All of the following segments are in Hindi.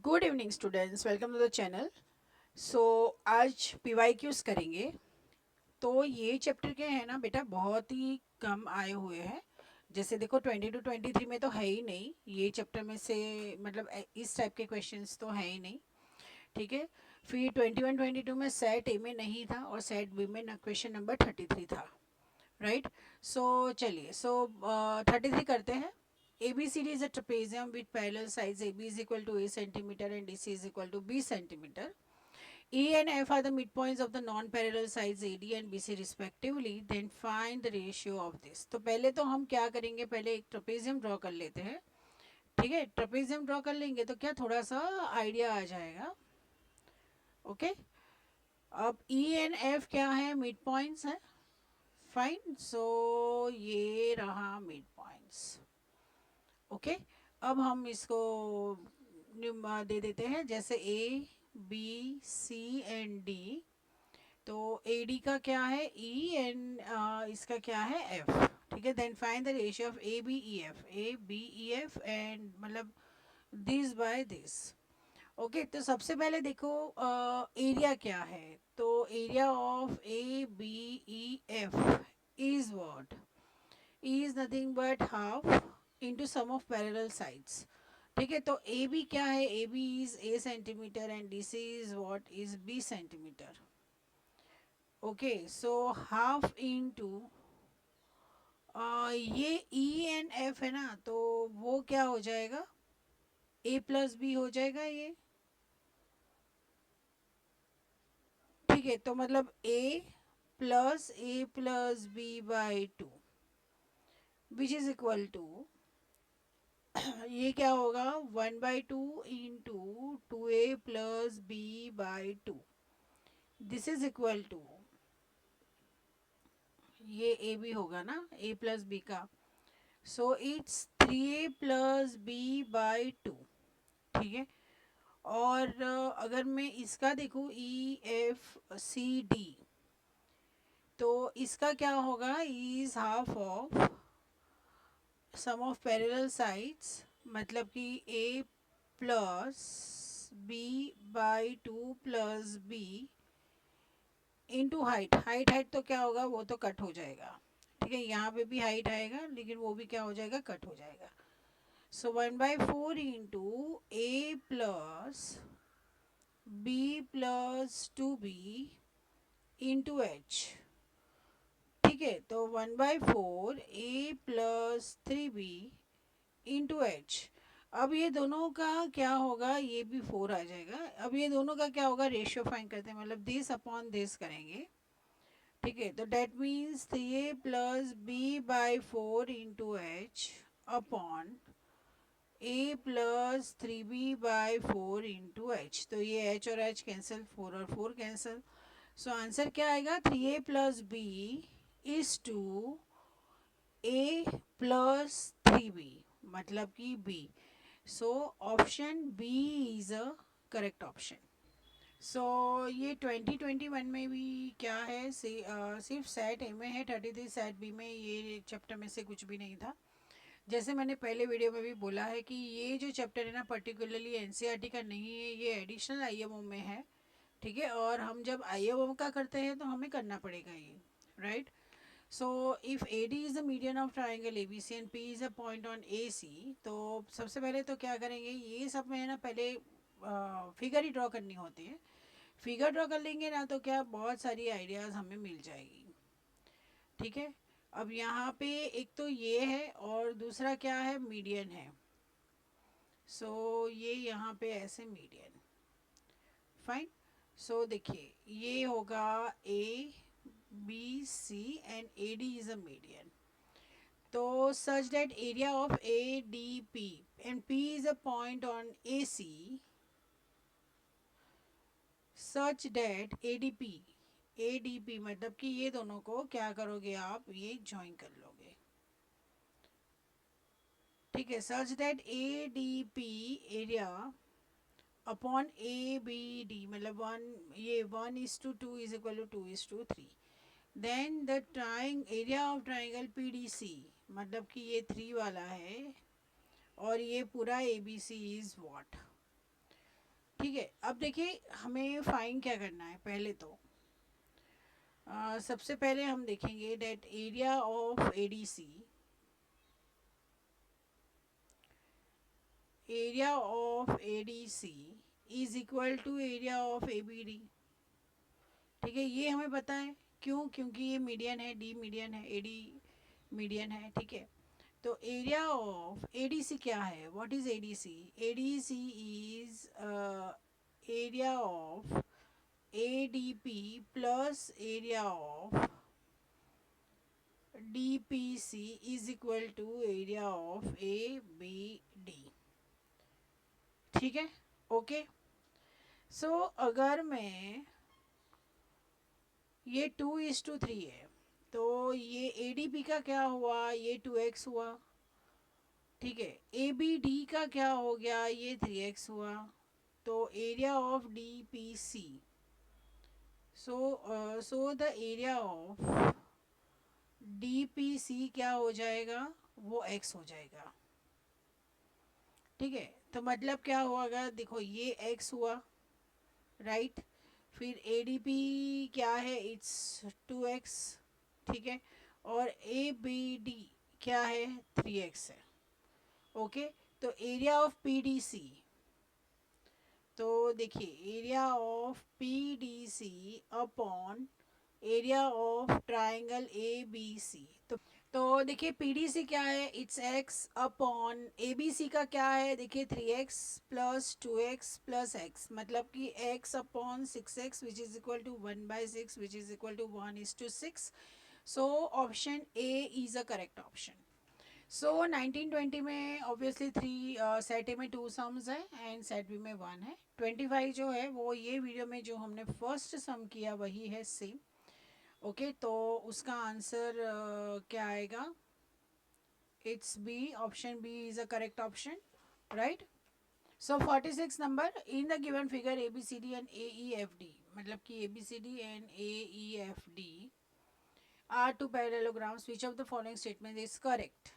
Good evening students, welcome to the channel. So आज PYQs करेंगे। तो ये चैप्टर के हैं ना बेटा, बहुत ही कम आए हुए हैं। जैसे देखो 22-23 में तो है ही नहीं ये चैप्टर में से, मतलब इस टाइप के क्वेश्चंस तो है ही नहीं। ठीक है। फिर 21-22 में सेट ए में नहीं था और सेट बी में ना क्वेश्चन नंबर 33 था। राइट। सो चलिए, 33 करते हैं। ABCD is a trapezium with parallel sides AB is equal to A centimeter and DC is equal to B centimeter. E and F are the midpoints of the non-parallel sides AD and BC respectively. Then find the ratio of this. तो पहले तो हम क्या करेंगे, पहले एक ट्रपेजियम ड्रॉ कर लेते हैं। ठीक है, ट्रपेजियम ड्रॉ कर लेंगे तो क्या थोड़ा सा आइडिया आ जाएगा। ओके। अब E एंड F क्या है, मिड पॉइंट्स है। फाइन। सो ये रहा मिड पॉइंट्स। ओके। अब हम इसको दे देते हैं, जैसे A B C and D। तो AD का क्या है, E एंड इसका क्या है, F। ठीक है। Then find the ratio of ABEF and मतलब दिस बाय दिस। ओके। तो सबसे पहले देखो एरिया क्या है। तो area of ABEF is what, is nothing but half into sum of parallel sides. ठीक है। तो ए बी क्या है, A B is A centimetre and D C is what, is B centimetre. Okay. So half into ये ई एंड एफ है ना, तो वो क्या हो जाएगा, ए प्लस बी हो जाएगा ये। ठीक है। तो मतलब A plus B by two which is equal to ये क्या होगा, 1/2 into 2A+B/2। This is equal to, ये ए बी होगा ना, ए प्लस बी का। So it's 3A+B/2। ठीक है। और अगर मैं इसका देखूँ EFCD, तो इसका क्या होगा, is half of sum of parallel sides, मतलब कि A plus B/2 plus B into height. Height तो क्या होगा, वो तो कट हो जाएगा। ठीक है। यहाँ पे भी हाइट आएगा लेकिन वो भी क्या हो जाएगा, कट हो जाएगा। So 1/4 into A plus B plus 2B into H. ठीक है। तो 1/4 ए प्लस 3B इंटू एच। अब ये दोनों का क्या होगा, ये भी 4 आ जाएगा। अब ये दोनों का क्या होगा, रेशियो फाइंड करते हैं, मतलब दिस अपॉन दिस करेंगे। ठीक है। तो that means 3A+B/4 into H upon A+3B/4 into H. तो ये एच और एच कैंसिल, 4 और 4 कैंसिल। सो आंसर क्या आएगा, 3A+B इज टू A+3B, मतलब कि B। So option B is a correct option. So ये 2021 में भी क्या है, सिर्फ सेट ए में है, 33 सेट बी में ये चैप्टर में से कुछ भी नहीं था। जैसे मैंने पहले वीडियो में भी बोला है कि ये जो चैप्टर है ना, पर्टिकुलरली एनसीईआरटी का नहीं है, ये एडिशनल आईएमओ में है। ठीक है। और हम जब आईएमओ का करते हैं तो हमें करना पड़ेगा ये। Right. So if AD is the median of triangle ABC and P is a point on AC, तो सबसे पहले तो क्या करेंगे, ये सब में है ना, पहले फिगर ही ड्रॉ करनी होती है। फिगर ड्रॉ कर लेंगे ना तो क्या बहुत सारी आइडियाज़ हमें मिल जाएगी। ठीक है। अब यहाँ पे एक तो ये है और दूसरा क्या है, मीडियन है। सो ये यहाँ पे ऐसे मीडियन। फाइन। सो देखिए ये होगा ABC and AD is a median. तो such that area of ADP and P is a point on AC, such that ADP मतलब कि ये दोनों को क्या करोगे आप, ये ज्वाइन कर लोगे। ठीक है। Such that ADP area upon ABD, मतलब 1, ये 1:2 is equal to 2:3। Then the area of triangle PDC, मतलब कि ये 3 वाला है और ये पूरा ABC इज व्हाट, ठीक है, अब देखिए हमें फाइंड क्या करना है। पहले तो सबसे पहले हम देखेंगे that area of ADC, area of ADC is equal to area of ABD. ठीक है, ये हमें पता है। क्यों? क्योंकि ये मीडियन है, डी मीडियन है, एडी मीडियन है। ठीक है, तो एरिया ऑफ एडीसी क्या है? What is ADC? ADC is area of ADP plus area of DPC is equal to area of A B D. ठीक है, ओके। सो अगर मैं, ये 2:3 है, तो ये एडीपी का क्या हुआ? ये 2x हुआ। ठीक है, ए बी डी का क्या हो गया? ये 3x हुआ। तो area of D P C, so the area of D P C क्या हो जाएगा? वो x हो जाएगा। ठीक है, तो मतलब क्या होगा? देखो ये x हुआ, राइट। फिर ए डी पी क्या है? It's 2x। ठीक है, और ए बी डी क्या है? 3x है। ओके, तो area of P D C, तो देखिए area of P D C upon area of triangle A B C. तो देखिए पी डी सी क्या है? It's X upon A B C का क्या है? देखिए 3x plus 2x plus x, मतलब कि x upon 6x which is equal to 1/6 which is equal to 1:6। So option A is a correct option. So 1920 में ऑब्वियसली थ्री, सेट ए में 2 सम्स है एंड सेट बी में 1 है। 25 जो है वो ये वीडियो में जो हमने फर्स्ट सम किया वही है सेम। ओके, तो उसका आंसर क्या आएगा? It's B, option B is a correct option, right. So 46 number, in the given figure A B C D and A E F D, मतलब कि A B C D and A E F D are two parallelograms, which of the following statement is correct?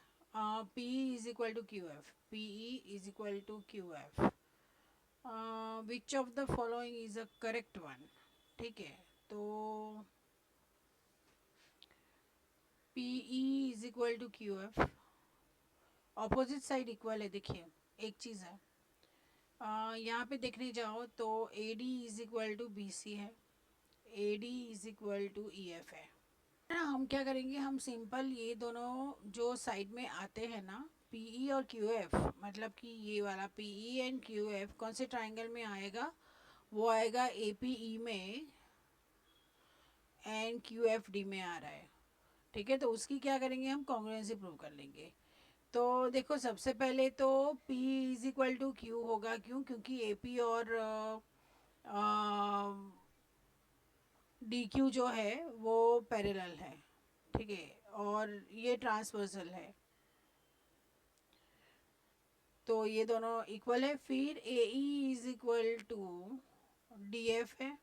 P is equal to QF, PE is equal to QF. Which of the following is a correct one? ठीक है, तो PE is equal to QF, opposite side equal है। देखिए एक चीज़ है, यहाँ पे देखने जाओ तो AD is equal to BC है, AD is equal to EF है ना। हम क्या करेंगे? हम सिंपल ये दोनों जो साइड में आते हैं ना, PE और QF, मतलब कि ये वाला PE एंड QF कौन से ट्राइंगल में आएगा? वो आएगा APE में एंड QFD में आ रहा है। ठीक है, तो उसकी क्या करेंगे? हम कॉन्ग्रुएंसी प्रूव कर लेंगे। तो देखो सबसे पहले तो P is equal to Q होगा। क्यों? क्योंकि AP और DQ जो है वो पैरेलल है। ठीक है, और ये ट्रांसवर्सल है, तो ये दोनों इक्वल है। फिर A E is equal to D F है,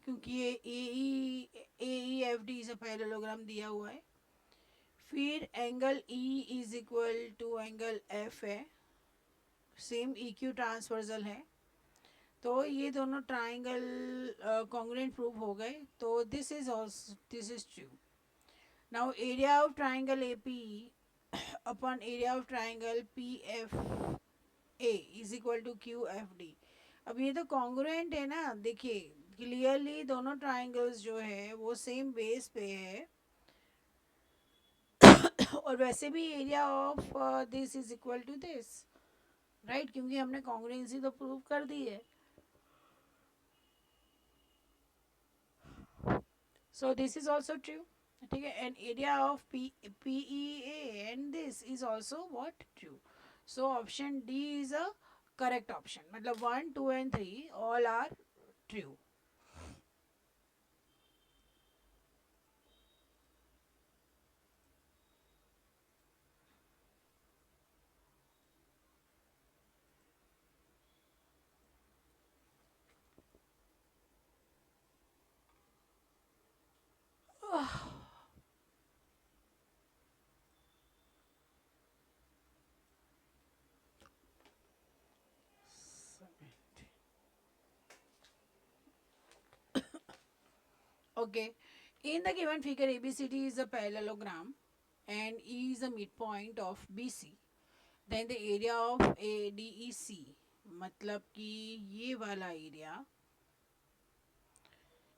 क्योंकि ये ए ई एफ डी से पैरेललोग्राम दिया हुआ है। फिर angle E is equal to angle F है, सेम ई क्यू ट्रांसवर्सल है। तो ये दोनों ट्राइंगल कॉन्ग्रुएंट प्रूव हो गए। तो this is true. Now area of triangle A P upon area of triangle P F A is equal to Q F D. अब ये तो कॉन्ग्रुएंट है ना, देखिए क्लियरली दोनों ट्राइंगल्स जो है वो सेम बेस पे है। और वैसे भी area of this is equal to this, right, क्योंकि हमने कॉन्ग्रुएंसी तो प्रूव कर दी है। So this is also true. ठीक है, and area of P E and this is also what? True. So option D is a correct option, मतलब 1, 2 and 3 all are true. Okay. In the given figure, ABCD is a parallelogram and E is a midpoint of BC. Then the area of ADEC, मतलब कि ये वाला एरिया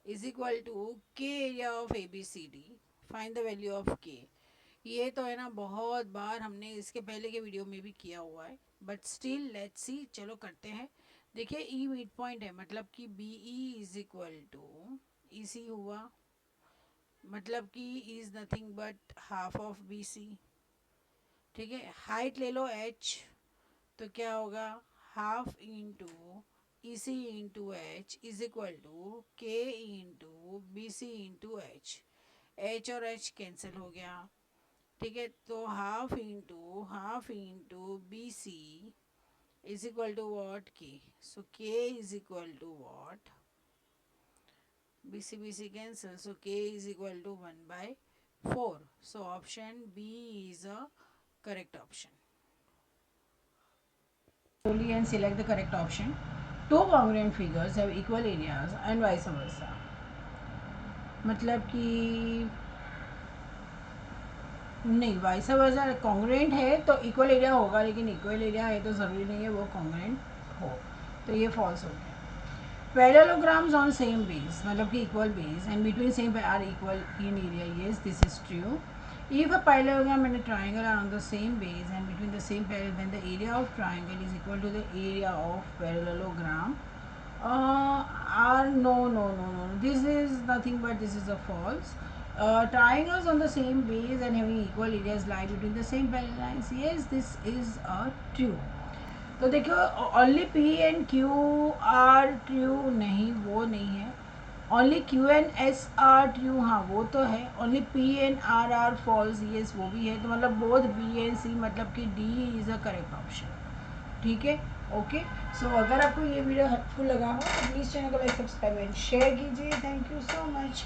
इज इक्वल टू के area of ABCD. Find the value of के. ये तो है ना, बहुत बार हमने इसके पहले के वीडियो में भी किया हुआ है, बट स्टिल लेट्स सी. चलो करते हैं. देखिए ई मिड पॉइंट है, मतलब कि B E is equal to E C हुआ, मतलब कि is nothing but half of B C. ठीक है. हाइट ले लो h, तो क्या होगा, half into E C into H is equal to K into B C into H. H और एच कैंसिल हो गया. ठीक है. तो half into B C is equal to what, K. So K is equal to what, B C cancel, so K is equal to 1/4. So option B is a correct option. Slowly and select the correct option. Two congruent figures have equal areas and vice versa. मतलब कि नहीं, वाइस वर्सा कॉन्ग्रुएंट है तो इक्वल एरिया होगा, लेकिन इक्वल एरिया है तो ज़रूरी नहीं है वो कॉन्ग्रुएंट हो, तो ये फॉल्स हो गया. पैरेललोग्राम्स ऑन सेम बेस, मतलब कि equal base and between same are equal in area. Yes, this is true. If a parallelogram and a triangle are on the same base and between the same parallel, then the area of triangle is equal to the area of parallelogram. No. This is nothing but this is a false. Triangles on the same base and having equal areas lie between the same parallel lines. Yes, this is a true. तो देखो only P and Q are true, नहीं वो नहीं है. Only Q and S are true, हाँ वो तो है. Only P and R are false, yes वो भी है. तो मतलब बोथ बी एंड सी, मतलब कि D is a correct option. ठीक है. ओके. सो अगर आपको ये वीडियो हेल्पफुल लगा हो तो प्लीज़ चैनल को लाइक, सब्सक्राइब एंड शेयर कीजिए. Thank you so much.